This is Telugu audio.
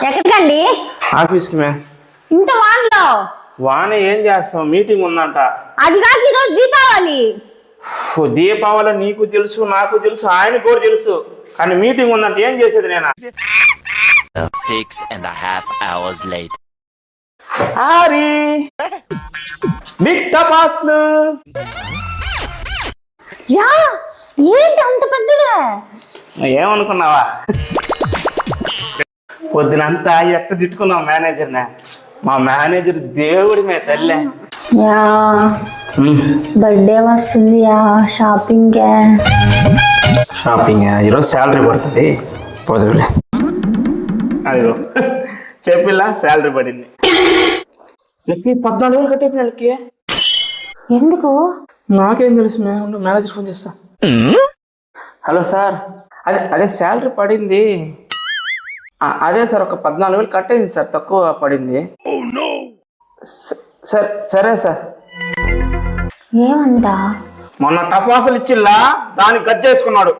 ఎక్కడికండి? ఆఫీస్కి మే. ఇంత వానలో? వాన ఏం చేస్తాం, మీటింగ్ ఉందంట. అది కాక ఈరోజు దీపావళి. దీపావళి నీకు తెలుసు, నాకు తెలుసు, ఆయనకు కూడా తెలుసు, కానీ మీటింగ్ ఉందంట. ఏం చేసేది నేను? 6.5 hours later. ఆరి బిగ్ టపాస్లు. యా ఏంటి అంత పెద్దగా? ఏమనుకున్నావా? పొద్దునంతా ఎట్ట తిట్టుకున్నావు మేనేజర్నే. మా మేనేజర్ దేవుడి మే తల్లే. యా బర్త్డే వస్తుంది యా, షాపింగ్ ఈరోజు శాలరీ పడుతుంది, పొద్దులే. అదిగో చెప్పిలా శాలరీ పడింది. 14,000 కట్టేపి నెలకి. ఎందుకు? నాకేం తెలుసు మేనేజర్ ఫోన్ చేస్తా. హలో సార్, అదే శాలరీ పడింది. అదే సార్, ఒక 14,000 కట్టేసింది సార్, తక్కువ పడింది. సరే సార్. ఏమంటా? మొన్న టపాసులు ఇచ్చిల్లా, దానికి గచ్చేసుకున్నాడు.